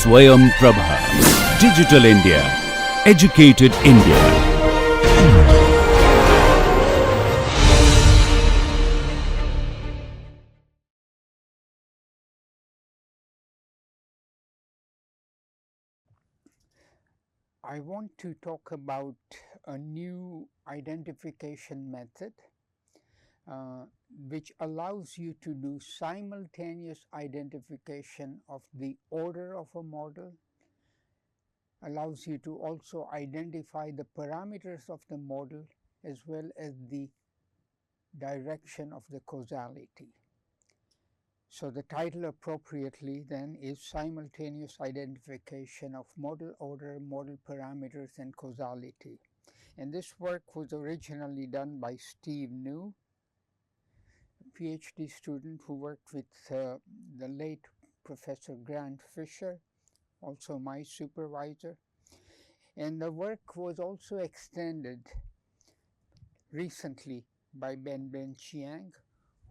Swayam Prabha. Digital India. Educated India. I want to talk about a new identification method which allows you to do simultaneous identification of the order of a model, allows you to also identify the parameters of the model as well as the direction of the causality. So the title appropriately then is Simultaneous Identification of Model Order, Model Parameters and Causality. And this work was originally done by Steve New, a PhD student who worked with the late Professor Grant Fisher, also my supervisor. And the work was also extended recently by Ben Chiang,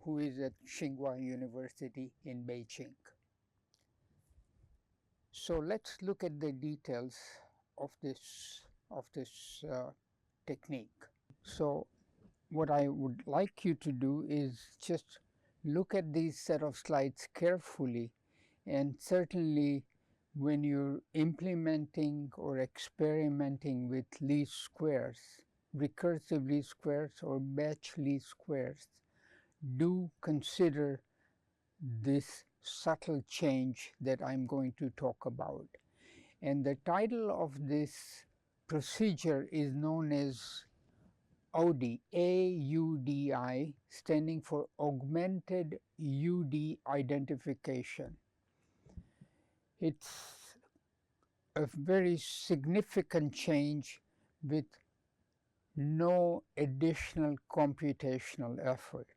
who is at Tsinghua University in Beijing. So let's look at the details of this technique. So what I would like you to do is just look at these set of slides carefully, and certainly when you're implementing or experimenting with least squares, recursive least squares or batch least squares, do consider this subtle change that I'm going to talk about. And the title of this procedure is known as AUDI, A-U-D-I, standing for Augmented UD Identification. It's a very significant change with no additional computational effort.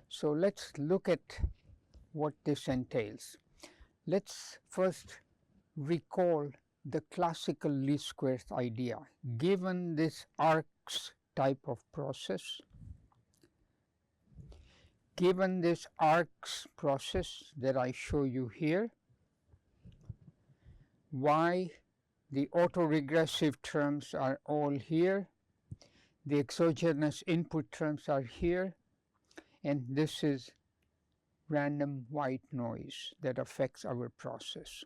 So let's look at what this entails. Let's first recall the classical least squares idea. Given this arcs type of process, given this arcs process that I show you here, y, the autoregressive terms are all here, the exogenous input terms are here, and this is random white noise that affects our process.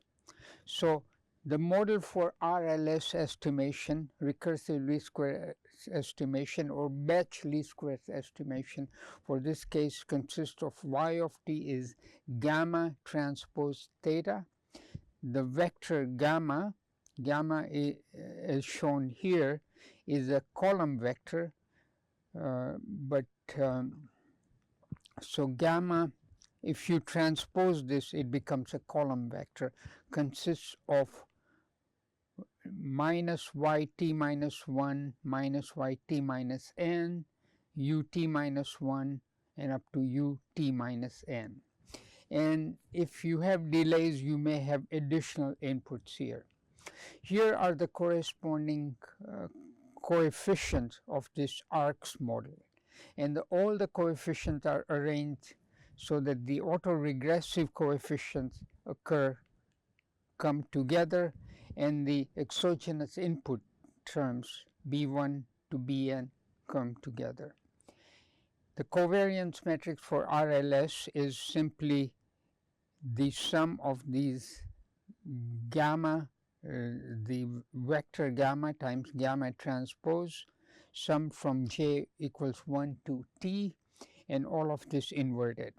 So the model for RLS estimation, recursive least squares estimation or batch least squares estimation, for this case consists of y of t is gamma transpose theta. The vector gamma is shown here, is a column vector, so gamma, if you transpose this, it becomes a column vector, consists of minus yt minus 1 minus yt minus n, ut minus 1 and up to ut minus n. And if you have delays, you may have additional inputs here. Here are the corresponding coefficients of this ARCS model, and all the coefficients are arranged so that the autoregressive coefficients come together, and the exogenous input terms B1 to Bn come together. The covariance matrix for RLS is simply the sum of these gamma, the vector gamma times gamma transpose, sum from j equals 1 to t, and all of this inverted.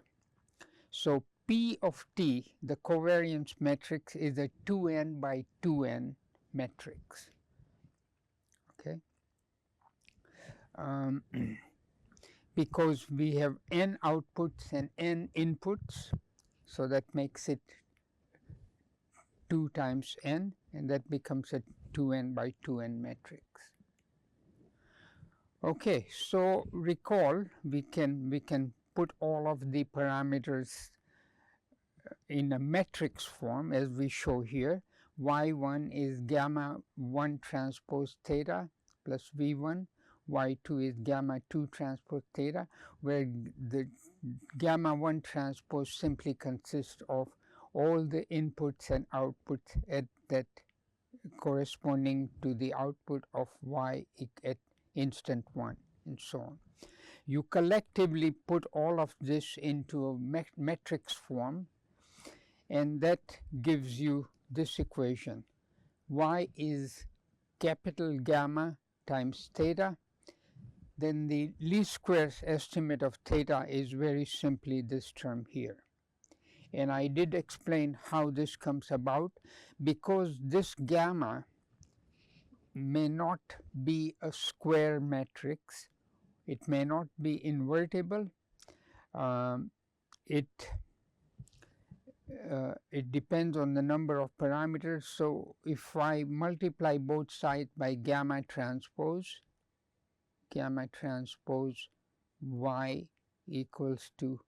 So P of t, the covariance matrix, is a 2n by 2n matrix. Okay, because we have n outputs and n inputs, so that makes it 2 times n, and that becomes a 2n by 2n matrix. Okay, so recall, we can put all of the parameters in a matrix form as we show here. Y1 is gamma 1 transpose theta plus V1, Y2 is gamma 2 transpose theta, where the gamma 1 transpose simply consists of all the inputs and outputs at that corresponding to the output of y at instant 1 and so on. You collectively put all of this into a matrix form, and that gives you this equation. Y is capital gamma times theta. Then the least squares estimate of theta is very simply this term here. And I did explain how this comes about, because this gamma may not be a square matrix, it may not be invertible, it depends on the number of parameters. So if I multiply both sides by gamma transpose y equals to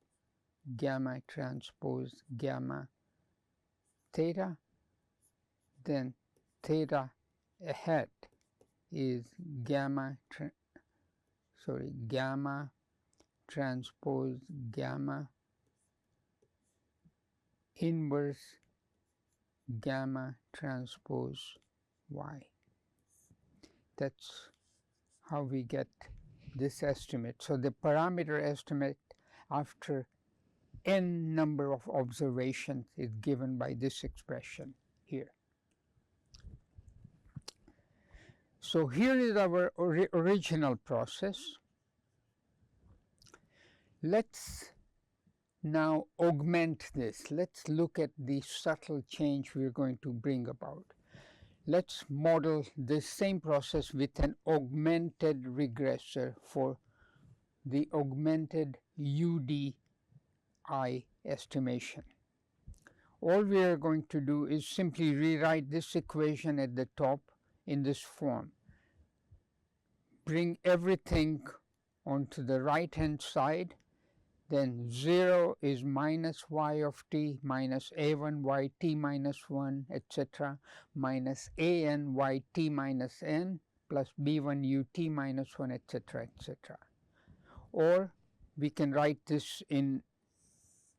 gamma transpose gamma theta, then theta hat is gamma transpose gamma inverse gamma transpose y. That's how we get this estimate. So the parameter estimate after n number of observations is given by this expression here. So here is our original process. Let's now augment this. Let's look at the subtle change we are going to bring about. Let's model this same process with an augmented regressor for the augmented UDI estimation. All we are going to do is simply rewrite this equation at the top in this form. Bring everything onto the right hand side, then 0 is minus y of t minus a1 y t minus 1, etc., minus a n y t minus n plus b1 u t minus 1, etc., etc. Or we can write this in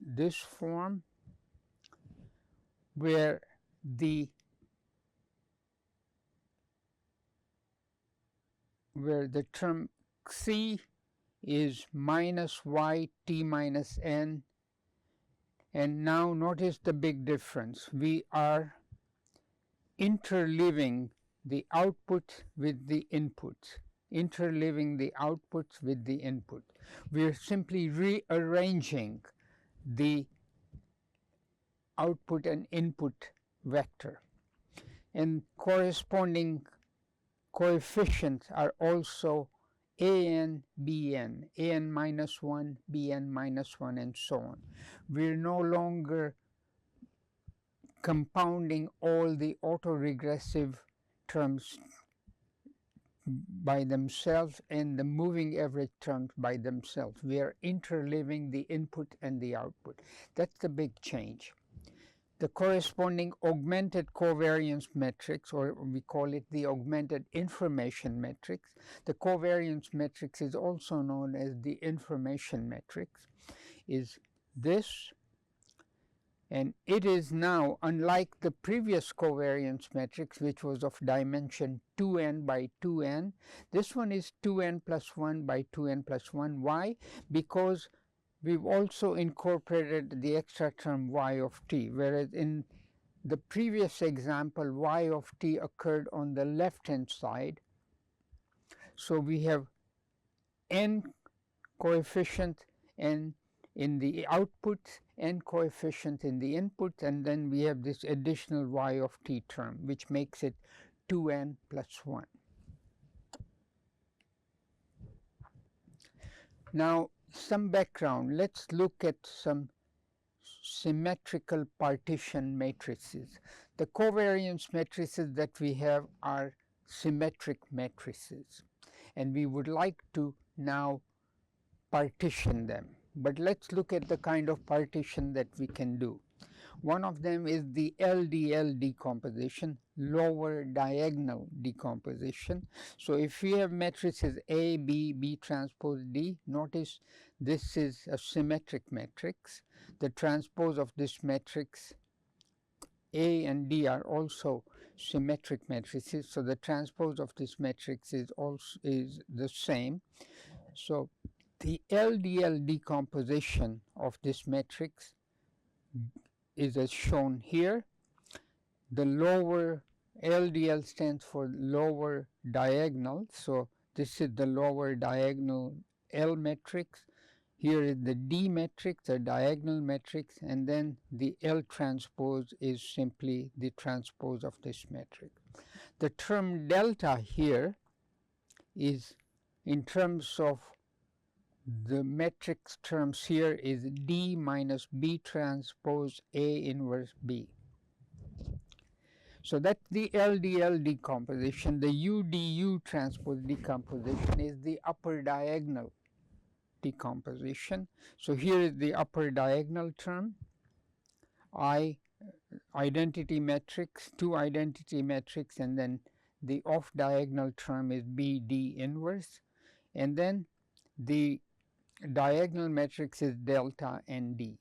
this form, where the term c is minus y t minus n, and now notice the big difference. We are interleaving the output with the inputs, We are simply rearranging the output and input vector, and corresponding coefficients are also an, bn, an minus 1, bn minus 1, and so on. We are no longer compounding all the autoregressive terms by themselves and the moving average terms by themselves. We are interleaving the input and the output. That's the big change. The corresponding augmented covariance matrix, or we call it the augmented information matrix. The covariance matrix is also known as the information matrix, is this, and it is now, unlike the previous covariance matrix, which was of dimension 2n by 2n, this one is 2n plus 1 by 2n plus 1. Why? Because we've also incorporated the extra term y of t, whereas in the previous example, y of t occurred on the left-hand side. So we have n coefficient n in the outputs, n coefficient in the inputs, and then we have this additional y of t term, which makes it 2n plus 1. Now, some background. Let's look at some symmetrical partition matrices. The covariance matrices that we have are symmetric matrices, and we would like to now partition them. But let's look at the kind of partition that we can do. One of them is the LDL decomposition, lower diagonal decomposition. So if we have matrices A, B, B transpose D, notice this is a symmetric matrix. The transpose of this matrix A and D are also symmetric matrices, so the transpose of this matrix is the same. So the LDL decomposition of this matrix is as shown here. The lower LDL stands for lower diagonal, so this is the lower diagonal L matrix. Here is the D matrix, the diagonal matrix, and then the L transpose is simply the transpose of this matrix. The term delta here is, in terms of the matrix terms here, is D minus B transpose A inverse B. So that's the LDL decomposition. The UDU transpose decomposition is the upper diagonal decomposition. So here is the upper diagonal term, I identity matrix, 2 identity matrix, and then the off diagonal term is BD inverse, and then the diagonal matrix is delta ND.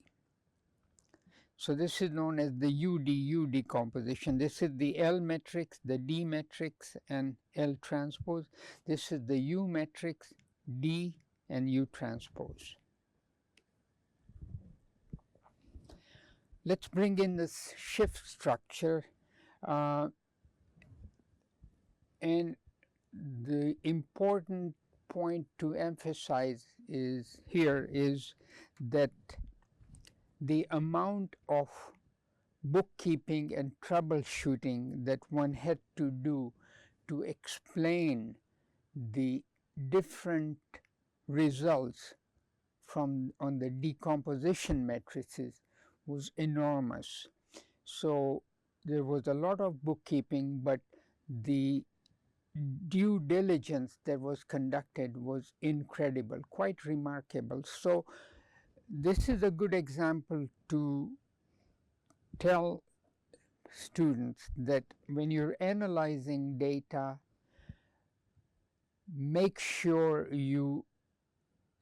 So this is known as the UDU decomposition. This is the L matrix, the D matrix, and L transpose. This is the U matrix, D and U transpose. Let's bring in this shift structure, and the important point to emphasize is that the amount of bookkeeping and troubleshooting that one had to do to explain the different results on the decomposition matrices was enormous. So there was a lot of bookkeeping, but the due diligence that was conducted was incredible, quite remarkable. So this is a good example to tell students that when you're analyzing data, make sure you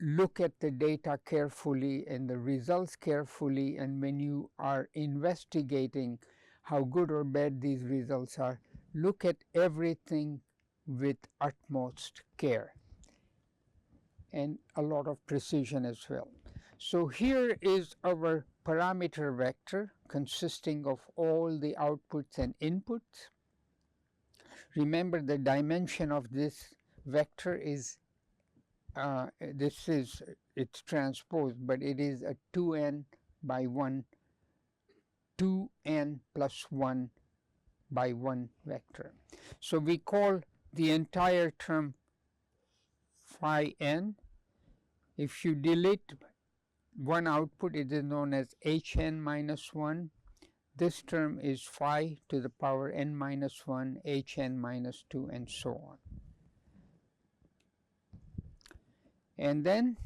look at the data carefully and the results carefully, and when you are investigating how good or bad these results are, look at everything with utmost care and a lot of precision as well. So here is our parameter vector consisting of all the outputs and inputs. Remember, the dimension of this vector is it's transposed, but it is a 2n by 1, 2n plus 1 by 1 vector. So we call the entire term phi n. If you delete one output, it is known as hn minus 1. This term is phi to the power n minus 1, hn minus 2, and so on. And then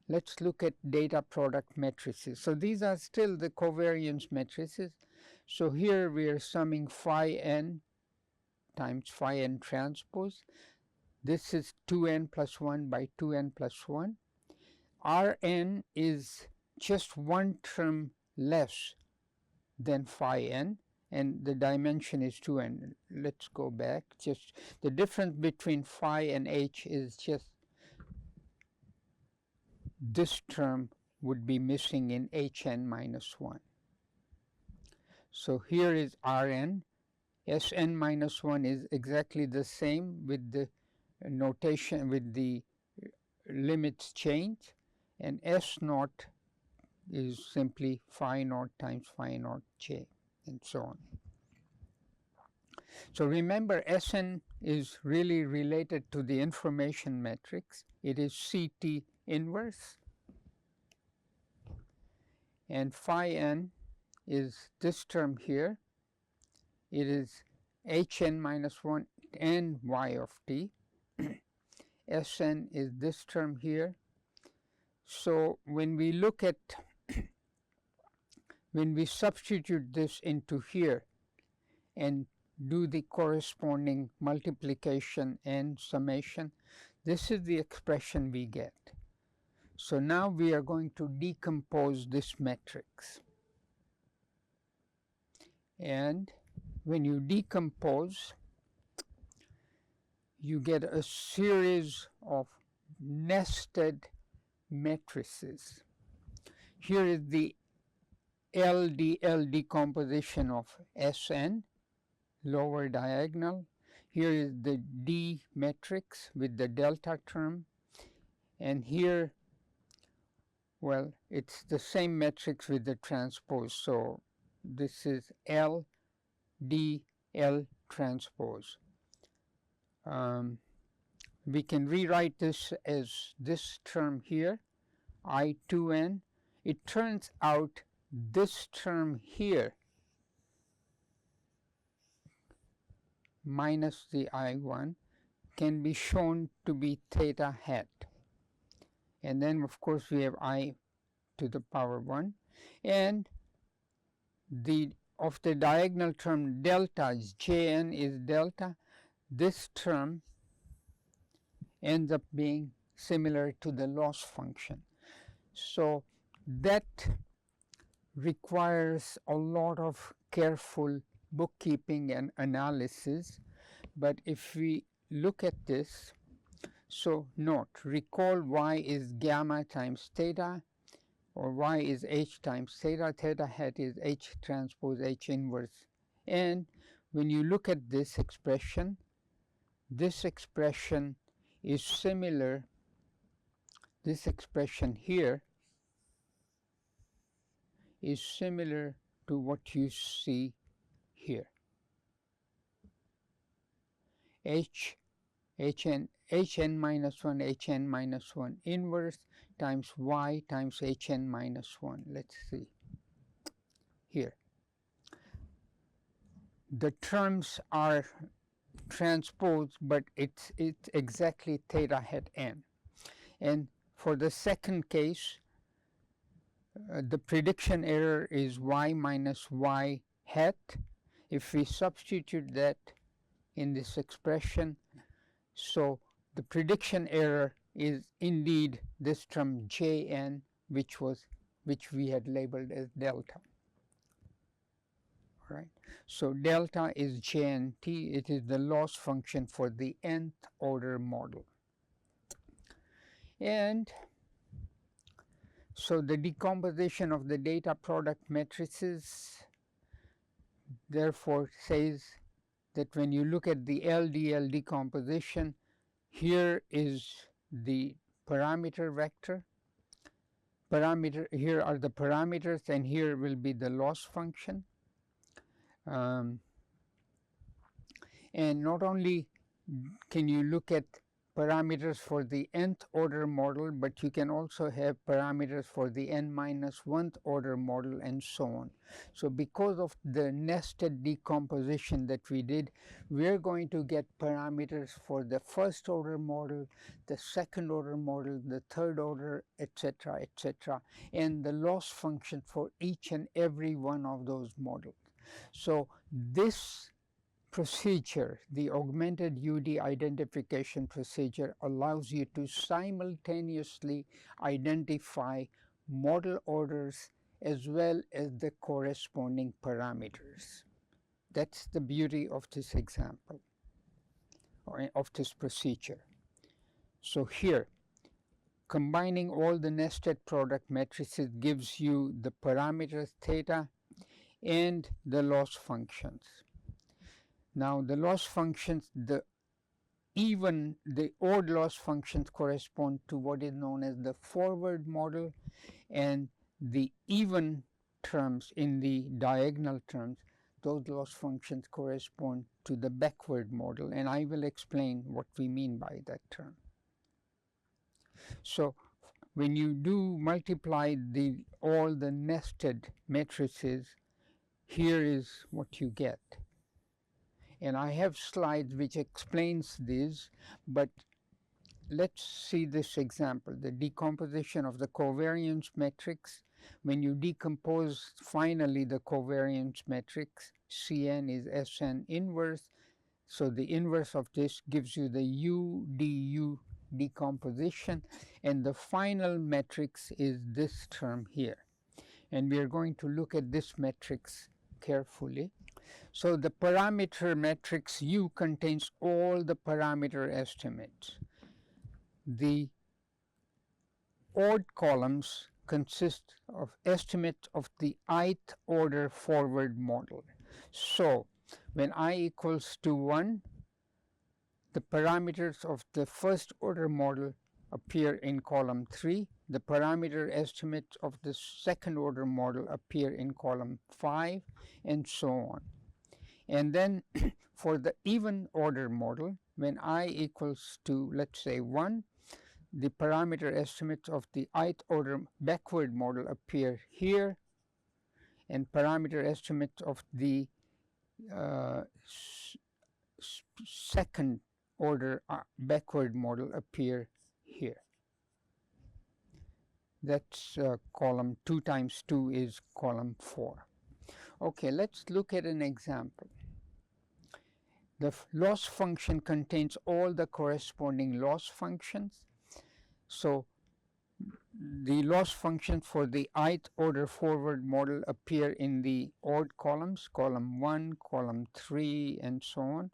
let's look at data product matrices. So these are still the covariance matrices. So here we are summing phi n times phi n transpose. This is 2n plus 1 by 2n plus 1. Rn is just one term less than phi n, and the dimension is 2n. Let's go back. Just the difference between phi and h is just this term would be missing in hn minus 1. So here is Rn. Sn minus 1 is exactly the same with the notation, with the limits changed, and S naught is simply phi naught times phi naught j, and so on. So remember, Sn is really related to the information matrix. It is Ct inverse, and phi n is this term here. It is hn minus 1 and y of t. Sn is this term here. So when we look at, when we substitute this into here and do the corresponding multiplication and summation, this is the expression we get. So now we are going to decompose this matrix. And when you decompose, you get a series of nested matrices. Here is the LDL decomposition of Sn, lower diagonal. Here is the D matrix with the delta term, and here, well, it's the same matrix with the transpose. So this is L, D, L transpose. We can rewrite this as this term here, I2n. It turns out this term here minus the I1 can be shown to be theta hat. And then of course we have I to the power 1, and of the diagonal term delta is Jn is delta. This term ends up being similar to the loss function. So that requires a lot of careful bookkeeping and analysis, but if we look at this, so note, recall y is gamma times theta, or y is h times theta, theta hat is h transpose h inverse. And when you look at this expression is similar, this expression here is similar to what you see here. hn minus 1 hn minus 1 inverse times y times hn minus 1. Let's see here. The terms are transposed, but it's exactly theta hat n. And for the second case, the prediction error is y minus y hat. If we substitute that in this expression, so the prediction error is indeed this term Jn, which we had labeled as delta. All right. So delta is Jnt. It is the loss function for the nth order model. And so the decomposition of the data product matrices therefore says that when you look at the LDL decomposition, here is the parameter vector. Here are the parameters, and here will be the loss function. And not only can you look at parameters for the nth order model, but you can also have parameters for the n minus 1th order model, and so on. So because of the nested decomposition that we did, we're going to get parameters for the first order model, the second order model, the third order, etc., etc., and the loss function for each and every one of those models. So this procedure, the augmented UD identification procedure, allows you to simultaneously identify model orders as well as the corresponding parameters. That's the beauty of this example, or of this procedure. So here, combining all the nested product matrices gives you the parameters theta and the loss functions. Now the loss functions, the odd loss functions correspond to what is known as the forward model, and the even terms in the diagonal terms, those loss functions correspond to the backward model, and I will explain what we mean by that term. So when you do multiply all the nested matrices, here is what you get. And I have slides which explains this, but let's see this example, the decomposition of the covariance matrix. When you decompose finally the covariance matrix, Cn is Sn inverse, so the inverse of this gives you the UDU decomposition, and the final matrix is this term here. And we are going to look at this matrix carefully. So the parameter matrix U contains all the parameter estimates. The odd columns consist of estimates of the ith order forward model. So when I equals to 1, the parameters of the first order model appear in column 3, the parameter estimates of the second order model appear in column 5, and so on. And then for the even order model, when I equals to, let's say, 1, the parameter estimates of the ith order backward model appear here, and parameter estimates of the second order backward model appear here. That's column 2 times 2 is column 4. Okay, let's look at an example. The loss function contains all the corresponding loss functions. So the loss functions for the ith order forward model appear in the odd columns, column 1, column 3, and so on.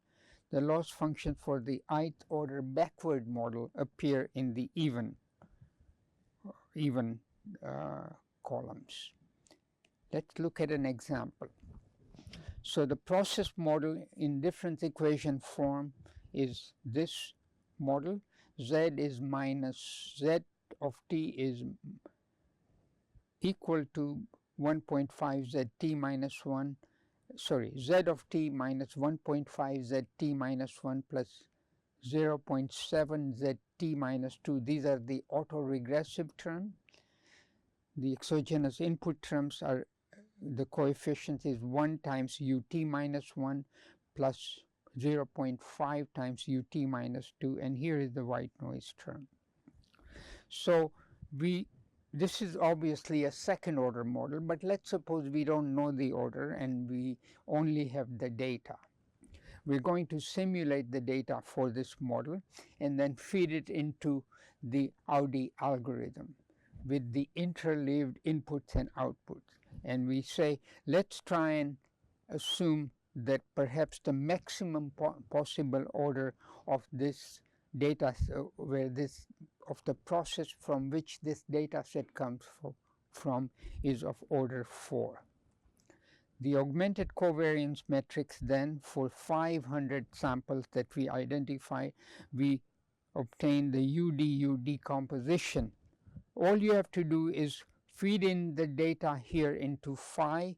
The loss function for the ith order backward model appear in the even columns. Let's look at an example. So the process model in difference equation form is this model. Z is minus Z of t is equal to 1.5 zt minus 1, sorry, Z of t minus 1.5 zt minus 1 plus 0.7 zt minus 2. These are the autoregressive terms. The exogenous input terms are, the coefficient is 1 times ut minus 1 plus 0.5 times ut minus 2, and here is the white noise term. So this is obviously a second order model, but let's suppose we don't know the order and we only have the data. We're going to simulate the data for this model and then feed it into the Audi algorithm with the interleaved inputs and outputs. And we say, let's try and assume that perhaps the maximum possible order of this data, of the process from which this data set comes from is of order 4. The augmented covariance matrix then, for 500 samples that we identify, we obtain the UDU decomposition. All you have to do is feed in the data here into phi,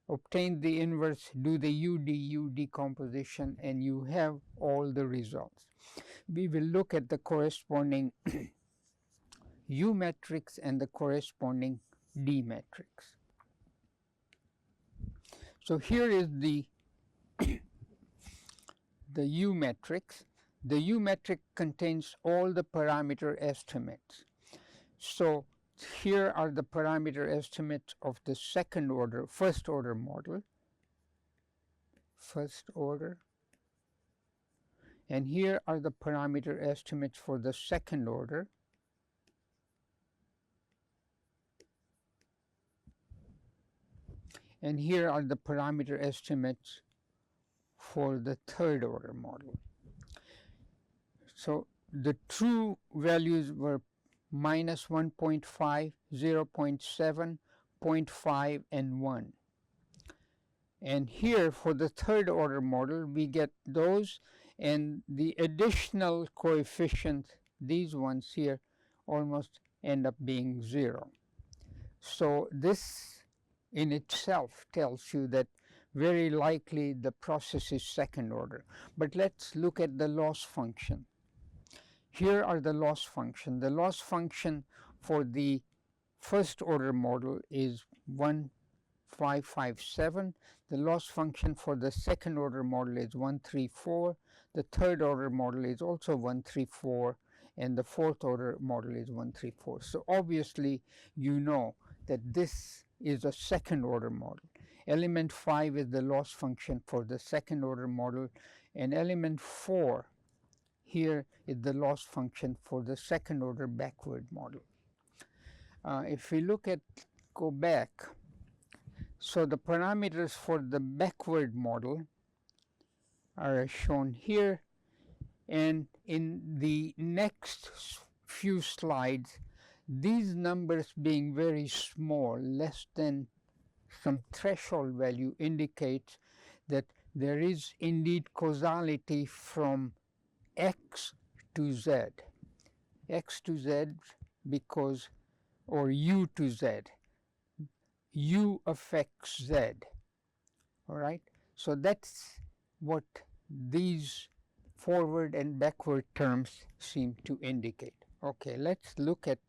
obtain the inverse, do the UDU decomposition, and you have all the results. We will look at the corresponding U matrix and the corresponding D matrix. So here is the U matrix. The U matrix contains all the parameter estimates. So here are the parameter estimates of the first order model, and here are the parameter estimates for the second order, and here are the parameter estimates for the third order model. So the true values were minus 1.5, 0.7, 0.5, and 1. And here for the third order model, we get those, and the additional coefficient, these ones here, almost end up being 0. So this in itself tells you that very likely the process is second order. But let's look at the loss function. Here are the loss function. The loss function for the first order model is 1557. The loss function for the second order model is 134. The third order model is also 134, and the fourth order model is 134. So obviously you know that this is a second order model. Element 5 is the loss function for the second order model, and element 4 here is the loss function for the second order backward model. If we go back, So the parameters for the backward model are shown here, and in the next few slides, these numbers being very small, less than some threshold value, indicates that there is indeed causality from x to z. X to z because, or u to z. U affects z. All right. So that's what these forward and backward terms seem to indicate. Okay, let's look at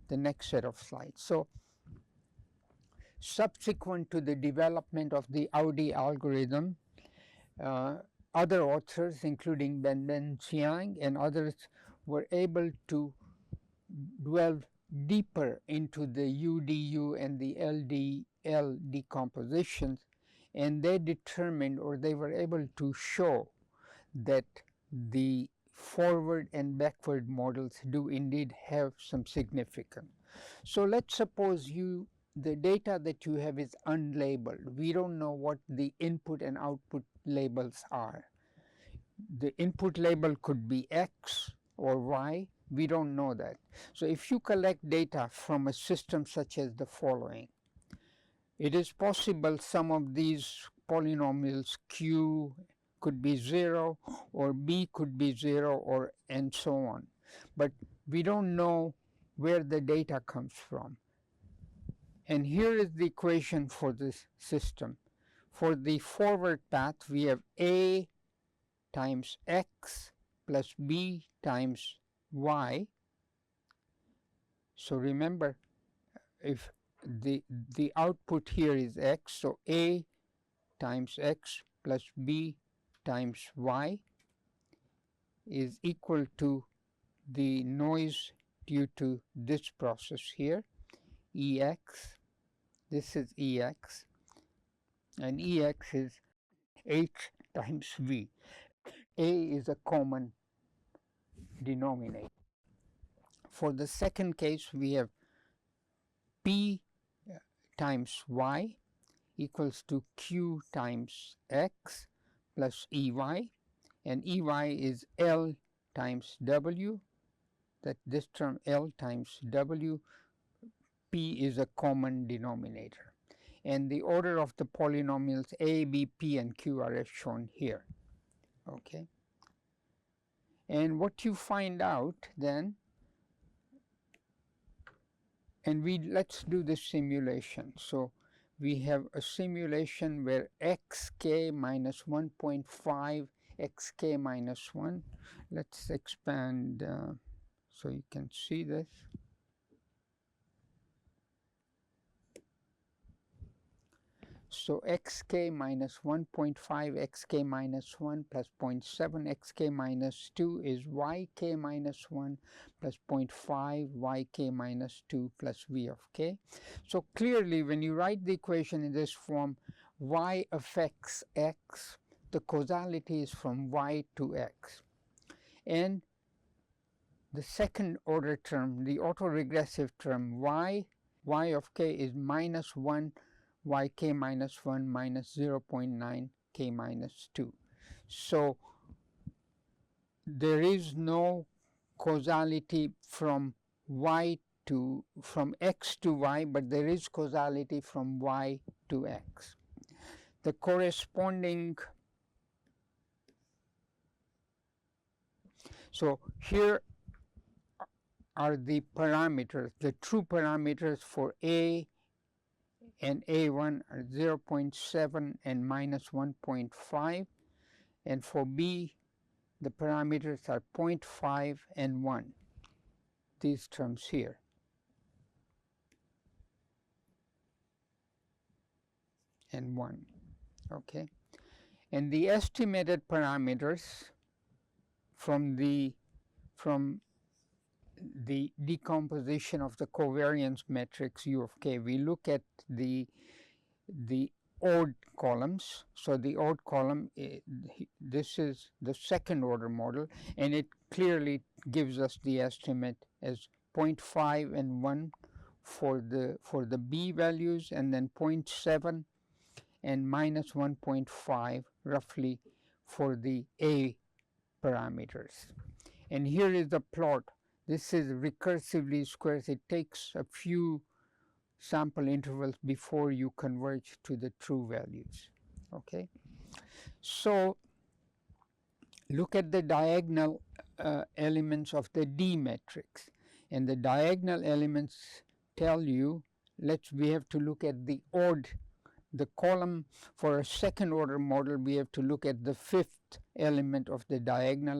the next set of slides. So subsequent to the development of the Audi algorithm, other authors, including Ben Xiang and others, were able to delve deeper into the UDU and the LDL decompositions, and they determined, or they were able to show, that the forward and backward models do indeed have some significance. So let's suppose the data that you have is unlabeled. We don't know what the input and output labels are. The input label could be X or Y. We don't know that. So if you collect data from a system such as the following, it is possible some of these polynomials Q could be 0 or B could be 0 or and so on. But we don't know where the data comes from. And here is the equation for this system. For the forward path, we have A times X plus B times Y. So remember, if the output here is X, so A times X plus B times Y is equal to the noise due to this process here, Ex. This is Ex, and Ex is H times V. A is a common denominator. For the second case, we have P times Y equals to Q times X plus EY, and EY is L times W, that this term L times W. P is a common denominator, and the order of the polynomials A, B, P, and Q are as shown here. Okay, and what you find out then, and let's do this simulation. So we have a simulation where xk minus 1.5, xk minus 1. Let's expand so you can see this. So xk minus 1.5, xk minus 1 plus 0.7, xk minus 2 is yk minus 1 plus 0.5, yk minus 2 plus v of k. So clearly, when you write the equation in this form, y affects x, the causality is from y to x. And the second order term, the autoregressive term, y of k is minus 1, yk minus 1 minus 0.9 k minus 2. So there is no causality from x to y, but there is causality from y to x. The corresponding, so here are the parameters, the true parameters for A and A1 are 0.7 and minus 1.5, and for B the parameters are 0.5 and 1, these terms here. And 1, okay. And the estimated parameters from the decomposition of the covariance matrix U of k, we look at the odd columns. So the odd column, this is the second order model, and it clearly gives us the estimate as 0.5 and 1, for the B values, and then 0.7 and minus 1.5 roughly for the A parameters. And here is the plot. This is recursively squares. It takes a few sample intervals before you converge to the true values. Okay. So look at the diagonal elements of the D matrix, and the diagonal elements tell you, we have to look at the column. For a second order model, we have to look at the fifth element of the diagonal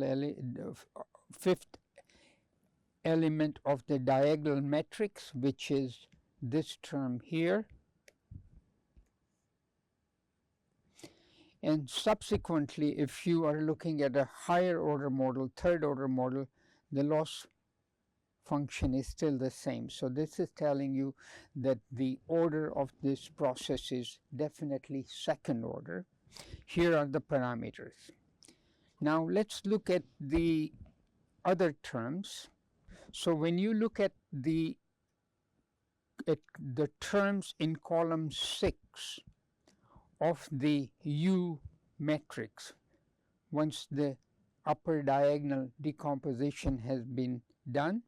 matrix, which is this term here. And subsequently, if you are looking at a higher order model, third order model, the loss function is still the same. So this is telling you that the order of this process is definitely second order. Here are the parameters. Now let's look at the other terms. So when you look at the terms in column 6 of the U matrix, once the upper diagonal decomposition has been done,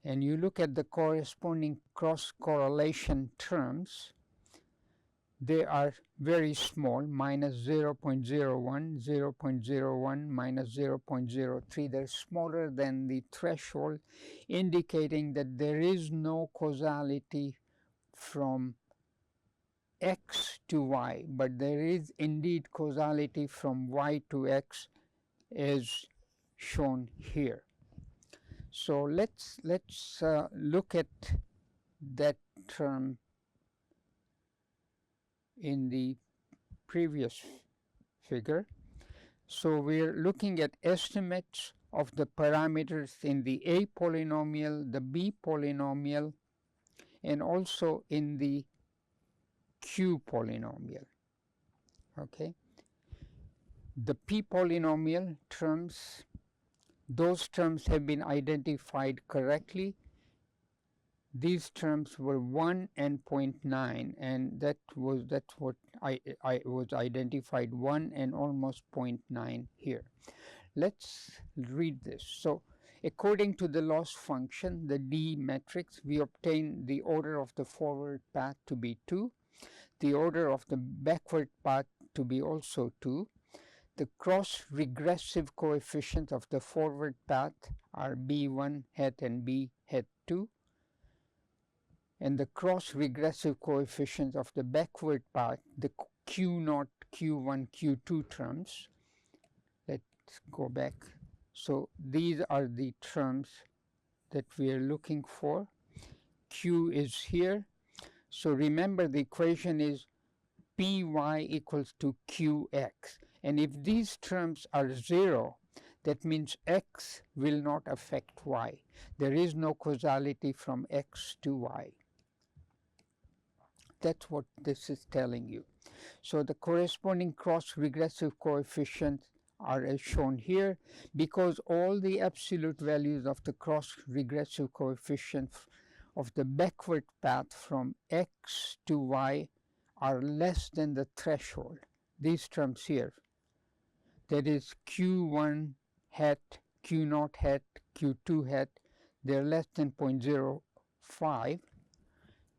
and you look at the corresponding cross correlation terms, they are very small, minus 0.01, 0.01, minus 0.03. They're smaller than the threshold, indicating that there is no causality from X to Y, but there is indeed causality from Y to X, as shown here. So let's look at that term in the previous figure. So we're looking at estimates of the parameters in the A polynomial, the B polynomial, and also in the Q polynomial. Okay. The P polynomial terms, those terms have been identified correctly. These terms were 1 and 0.9, and that's what I was identified, 1 and almost 0.9 here. Let's read this. So according to the loss function, the D matrix, we obtain the order of the forward path to be 2, the order of the backward path to be also 2. The cross regressive coefficients of the forward path are B1 hat and B hat 2. And the cross regressive coefficients of the backward path, the Q0, Q1, Q2 terms. Let's go back. So these are the terms that we are looking for. Q is here. So remember, the equation is Py equals to Qx. And if these terms are 0, that means X will not affect Y. There is no causality from X to Y. That's what this is telling you. So the corresponding cross regressive coefficients are as shown here. Because all the absolute values of the cross regressive coefficients of the backward path from X to Y are less than the threshold, these terms here, that is Q1 hat, Q0 hat, Q2 hat, they're less than 0.05,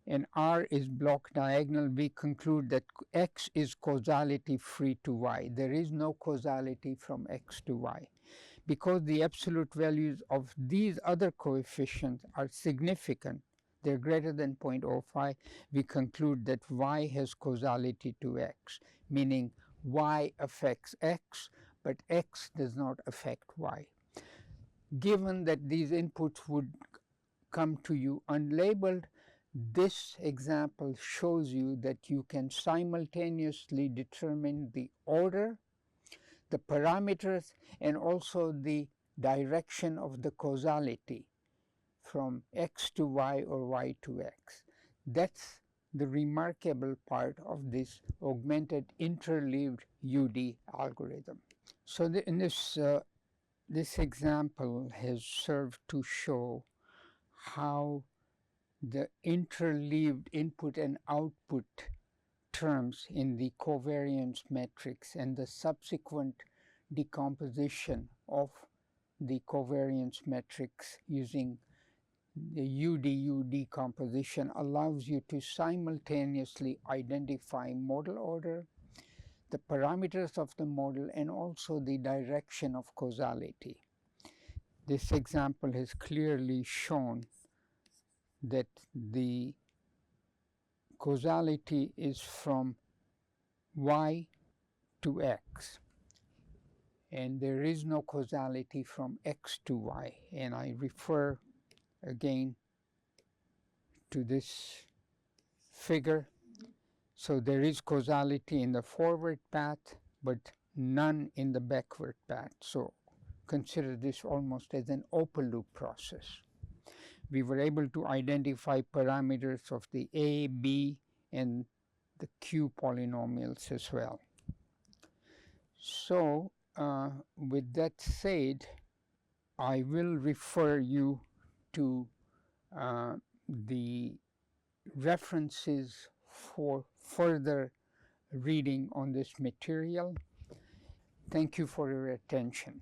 and R is block diagonal, we conclude that X is causality free to Y. There is no causality from X to Y. Because the absolute values of these other coefficients are significant, they're greater than 0.05, we conclude that Y has causality to X, meaning Y affects X, but X does not affect Y. Given that these inputs would come to you unlabeled, this example shows you that you can simultaneously determine the order, the parameters, and also the direction of the causality from X to Y or Y to X. That's the remarkable part of this augmented interleaved UD algorithm. So in this example has served to show how the interleaved input and output terms in the covariance matrix and the subsequent decomposition of the covariance matrix using the UDU decomposition allows you to simultaneously identify model order, the parameters of the model, and also the direction of causality. This example has clearly shown that the causality is from y to x, and there is no causality from x to y, and I refer again to this figure. So there is causality in the forward path, but none in the backward path. So consider this almost as an open loop process. We were able to identify parameters of the A, B, and the Q polynomials as well. So with that said, I will refer you to the references for further reading on this material. Thank you for your attention.